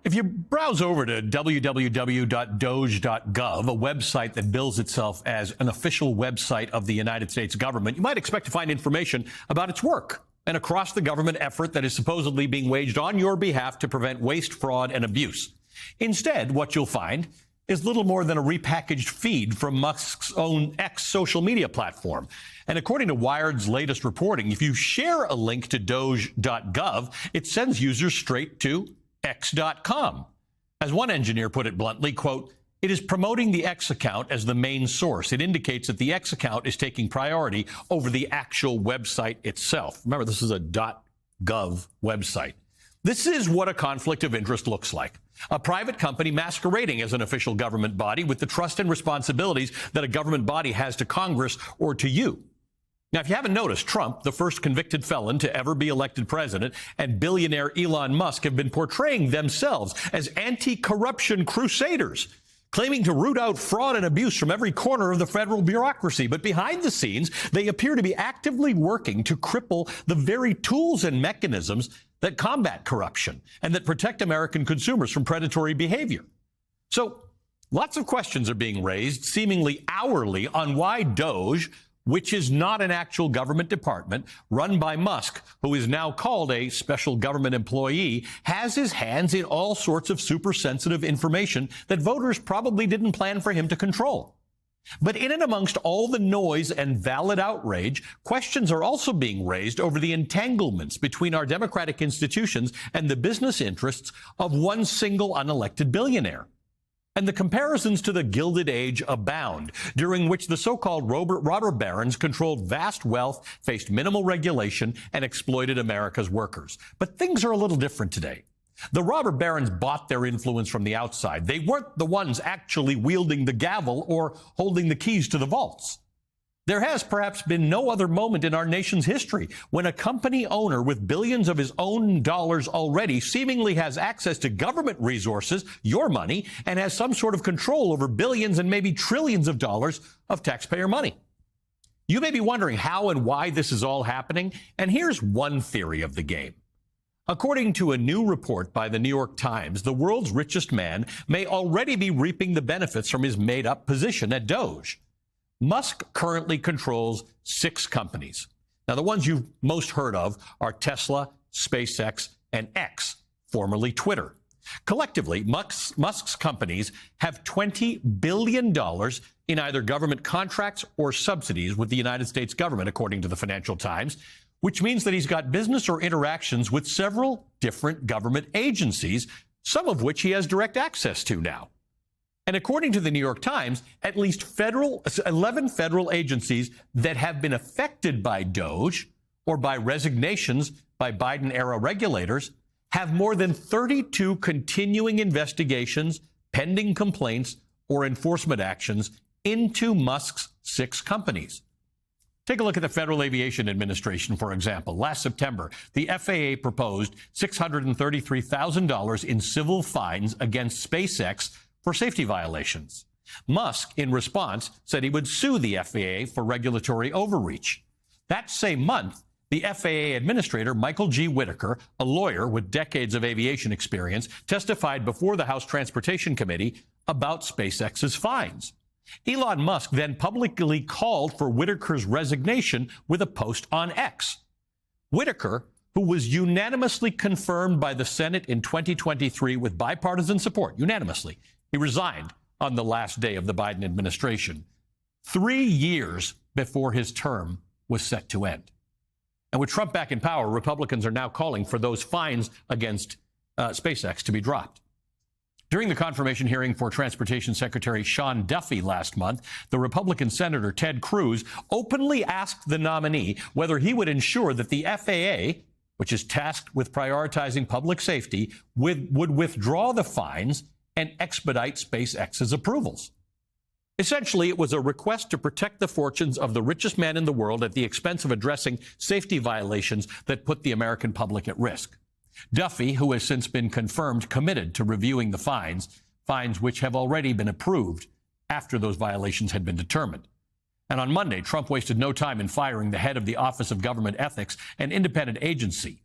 If you browse over to www.doge.gov, a website that bills itself as an official website of the United States government, you might expect to find information about its work and across the government effort that is supposedly being waged on your behalf to prevent waste, fraud, and abuse. Instead, what you'll find is little more than a repackaged feed from Musk's own X social media platform. And according to Wired's latest reporting, if you share a link to Doge.gov, it sends users straight to X.com. As one engineer put it bluntly, quote, "It is promoting the X account as the main source. It indicates that the X account is taking priority over the actual website itself." Remember, this is a .gov website. This is what a conflict of interest looks like. A private company masquerading as an official government body with the trust and responsibilities that a government body has to Congress or to you. Now, if you haven't noticed, Trump, the first convicted felon to ever be elected president, and billionaire Elon Musk have been portraying themselves as anti-corruption crusaders, claiming to root out fraud and abuse from every corner of the federal bureaucracy. But behind the scenes, they appear to be actively working to cripple the very tools and mechanisms that combat corruption and that protect American consumers from predatory behavior. So lots of questions are being raised, seemingly hourly, on why Doge, which is not an actual government department, run by Musk, who is now called a special government employee, has his hands in all sorts of super sensitive information that voters probably didn't plan for him to control. But in and amongst all the noise and valid outrage, questions are also being raised over the entanglements between our democratic institutions and the business interests of one single unelected billionaire. And the comparisons to the Gilded Age abound, during which the so-called robber barons controlled vast wealth, faced minimal regulation, and exploited America's workers. But things are a little different today. The robber barons bought their influence from the outside. They weren't the ones actually wielding the gavel or holding the keys to the vaults. There has perhaps been no other moment in our nation's history when a company owner with billions of his own dollars already seemingly has access to government resources, your money, and has some sort of control over billions and maybe trillions of dollars of taxpayer money. You may be wondering how and why this is all happening, and here's one theory of the game. According to a new report by the New York Times, the world's richest man may already be reaping the benefits from his made-up position at Doge. Musk currently controls 6 companies. Now, the ones you've most heard of are Tesla, SpaceX, and X, formerly Twitter. Collectively, Musk's companies have $20 billion in either government contracts or subsidies with the United States government, according to the Financial Times, which means that he's got business or interactions with several different government agencies, some of which he has direct access to now. And according to the New York Times, at least 11 federal agencies that have been affected by Doge or by resignations by Biden-era regulators have more than 32 continuing investigations, pending complaints, or enforcement actions into Musk's 6 companies. Take a look at the Federal Aviation Administration, for example. Last September, the FAA proposed $633,000 in civil fines against SpaceX for safety violations. Musk, in response, said he would sue the FAA for regulatory overreach. That same month, the FAA administrator, Michael G. Whitaker, a lawyer with decades of aviation experience, testified before the House Transportation Committee about SpaceX's fines. Elon Musk then publicly called for Whitaker's resignation with a post on X. Whitaker, who was unanimously confirmed by the Senate in 2023 with bipartisan support, unanimously, he resigned on the last day of the Biden administration, 3 years before his term was set to end. And with Trump back in power, Republicans are now calling for those fines against SpaceX to be dropped. During the confirmation hearing for Transportation Secretary Sean Duffy last month, the Republican Senator Ted Cruz openly asked the nominee whether he would ensure that the FAA, which is tasked with prioritizing public safety, would withdraw the fines and expedite SpaceX's approvals. Essentially, it was a request to protect the fortunes of the richest man in the world at the expense of addressing safety violations that put the American public at risk. Duffy, who has since been confirmed committed to reviewing the fines which have already been approved after those violations had been determined. And on Monday, Trump wasted no time in firing the head of the Office of Government Ethics, an independent agency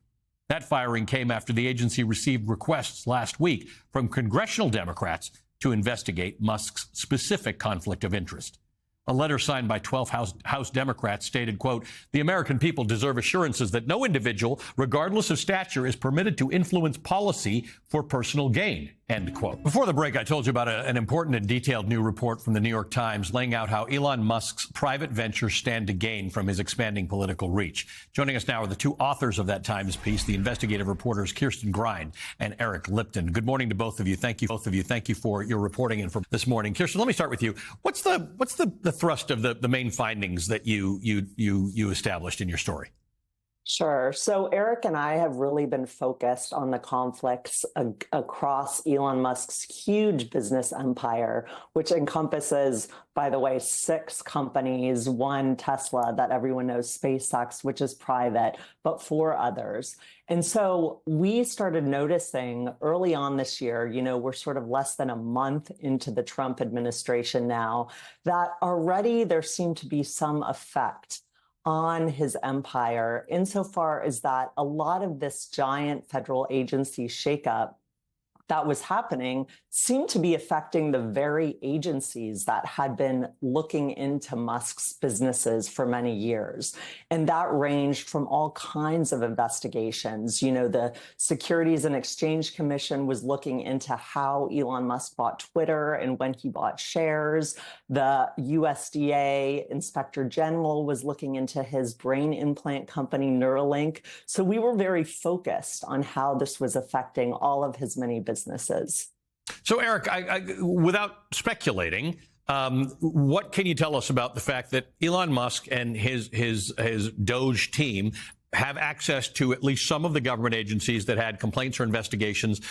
That firing came after the agency received requests last week from congressional Democrats to investigate Musk's specific conflict of interest. A letter signed by 12 House Democrats stated, quote, "The American people deserve assurances that no individual, regardless of stature, is permitted to influence policy for personal gain," end quote. Before the break, I told you about an important and detailed new report from the New York Times laying out how Elon Musk's private ventures stand to gain from his expanding political reach. Joining us now are the two authors of that Times piece, the investigative reporters Kirsten Grind and Eric Lipton. Good morning to both of you. Thank you, Thank you for your reporting and for this morning. Kirsten, let me start with you. What's the thrust of the main findings that you established in your story? Sure. So Eric and I have really been focused on the conflicts across Elon Musk's huge business empire, which encompasses, by the way, 6 companies, one Tesla that everyone knows, SpaceX, which is private, but 4 others. And so we started noticing early on this year, we're sort of less than a month into the Trump administration now, that already there seemed to be some effect on his empire, insofar as that a lot of this giant federal agency shakeup that was happening seemed to be affecting the very agencies that had been looking into Musk's businesses for many years. And that ranged from all kinds of investigations. The Securities and Exchange Commission was looking into how Elon Musk bought Twitter and when he bought shares. The USDA Inspector General was looking into his brain implant company, Neuralink. So we were very focused on how this was affecting all of his many businesses. So, Eric, without speculating, what can you tell us about the fact that Elon Musk and his Doge team have access to at least some of the government agencies that had complaints or investigations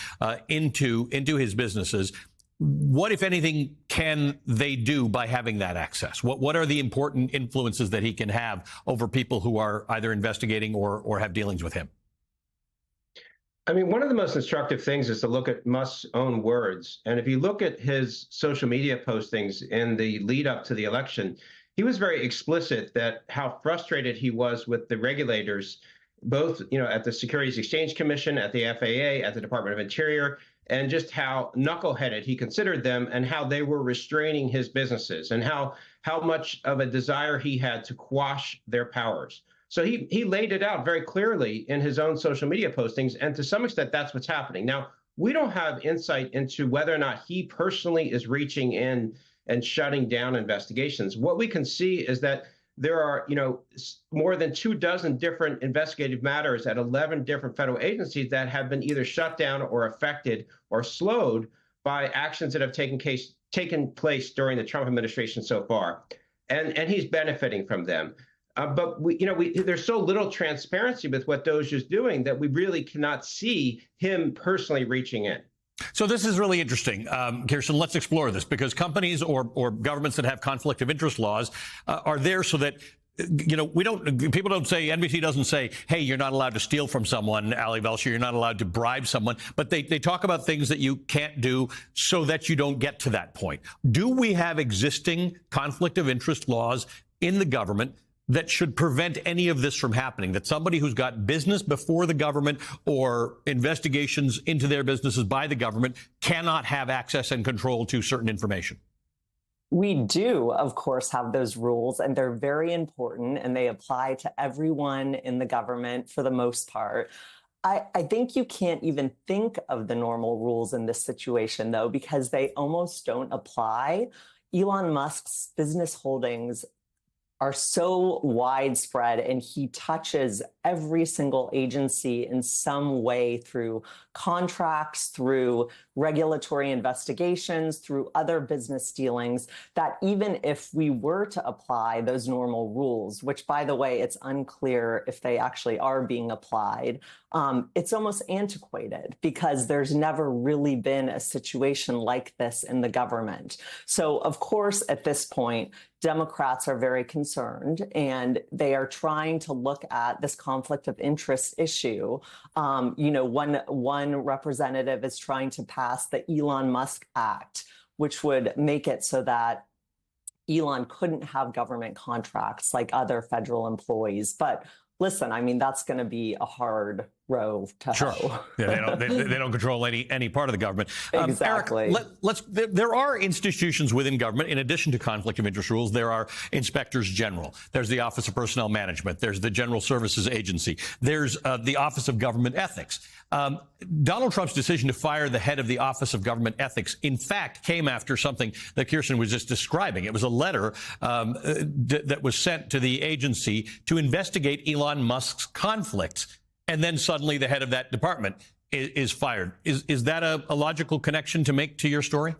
into his businesses? What, if anything, can they do by having that access? What are the important influences that he can have over people who are either investigating or have dealings with him? I mean, one of the most instructive things is to look at Musk's own words. And if you look at his social media postings in the lead up to the election, he was very explicit that how frustrated he was with the regulators, both, at the Securities Exchange Commission, at the FAA, at the Department of Interior, and just how knuckleheaded he considered them and how they were restraining his businesses and how much of a desire he had to quash their powers. So he laid it out very clearly in his own social media postings, and to some extent, that's what's happening. Now, we don't have insight into whether or not he personally is reaching in and shutting down investigations. What we can see is that there are, more than 24 different investigative matters at 11 different federal agencies that have been either shut down or affected or slowed by actions that have taken place during the Trump administration so far. And he's benefiting from them. But there's so little transparency with what Doge is doing that we really cannot see him personally reaching in. So this is really interesting. Kirsten, let's explore this, because companies or governments that have conflict of interest laws are there so that, people don't say, NBC doesn't say, hey, you're not allowed to steal from someone, Ali Velshi, you're not allowed to bribe someone, but they talk about things that you can't do so that you don't get to that point. Do we have existing conflict of interest laws in the government that should prevent any of this from happening, that somebody who's got business before the government or investigations into their businesses by the government cannot have access and control to certain information? We do, of course, have those rules, and they're very important, and they apply to everyone in the government for the most part. I think you can't even think of the normal rules in this situation, though, because they almost don't apply. Elon Musk's business holdings are so widespread, and he touches every single agency in some way through contracts, through regulatory investigations, through other business dealings, that even if we were to apply those normal rules, which, by the way, it's unclear if they actually are being applied, it's almost antiquated because there's never really been a situation like this in the government. So, of course, at this point, Democrats are very concerned, and they are trying to look at this conflict of interest issue. One representative is trying to pass the Elon Musk Act, which would make it so that Elon couldn't have government contracts like other federal employees. But listen, I mean, that's going to be a hard row to Sure. hoe. Yeah, they don't control any part of the government. Exactly. Eric, there are institutions within government, in addition to conflict of interest rules. There are inspectors general. There's the Office of Personnel Management. There's the General Services Agency. There's the Office of Government Ethics. Donald Trump's decision to fire the head of the Office of Government Ethics, in fact, came after something that Kirsten was just describing. It was a letter that was sent to the agency to investigate Elon Musk's conflicts. And then suddenly the head of that department is fired. Is that a logical connection to make to your story?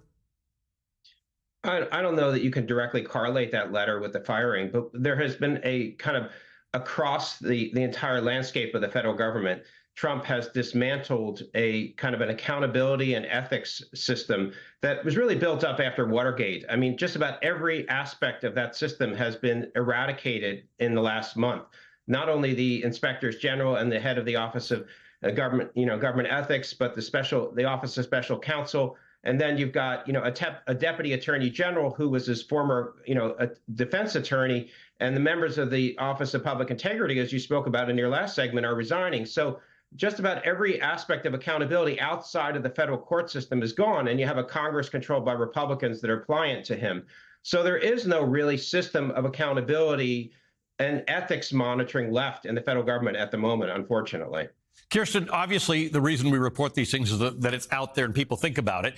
I don't know that you can directly correlate that letter with the firing, but there has been a kind of across the entire landscape of the federal government, Trump has dismantled a kind of an accountability and ethics system that was really built up after Watergate. I mean, just about every aspect of that system has been eradicated in the last month. Not only the inspectors general and the head of the Office of government ethics, but the Office of Special Counsel. And then you've got, a deputy attorney general who was his former, a defense attorney, and the members of the Office of Public Integrity, as you spoke about in your last segment, are resigning. So just about every aspect of accountability outside of the federal court system is gone, and you have a Congress controlled by Republicans that are pliant to him. So there is no really system of accountability and ethics monitoring left in the federal government at the moment, unfortunately. Kirsten, obviously, the reason we report these things is that it's out there and people think about it.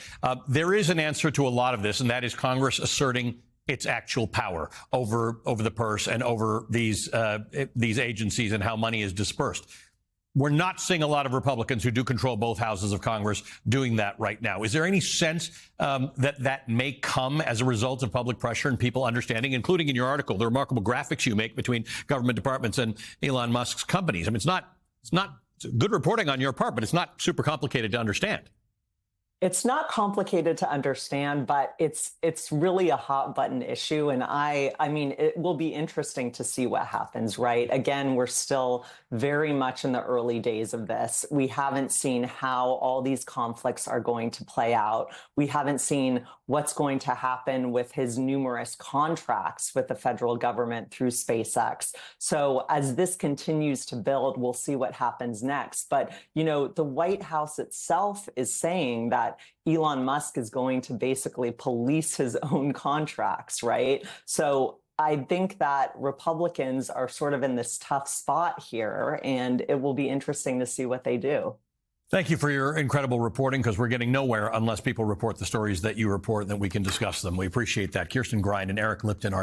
There is an answer to a lot of this, and that is Congress asserting its actual power over the purse and over these agencies and how money is dispersed. We're not seeing a lot of Republicans who do control both houses of Congress doing that right now. Is there any sense that may come as a result of public pressure and people understanding, including in your article, the remarkable graphics you make between government departments and Elon Musk's companies? I mean, it's good reporting on your part, but it's not super complicated to understand. It's not complicated to understand, but it's really a hot button issue. And I mean, it will be interesting to see what happens, right? Again, we're still very much in the early days of this. We haven't seen how all these conflicts are going to play out. We haven't seen what's going to happen with his numerous contracts with the federal government through SpaceX. So as this continues to build, we'll see what happens next. But, the White House itself is saying that Elon Musk is going to basically police his own contracts, right? So I think that Republicans are sort of in this tough spot here, and it will be interesting to see what they do. Thank you for your incredible reporting, because we're getting nowhere unless people report the stories that you report, and that we can discuss them. We appreciate that. Kirsten Grind and Eric Lipton are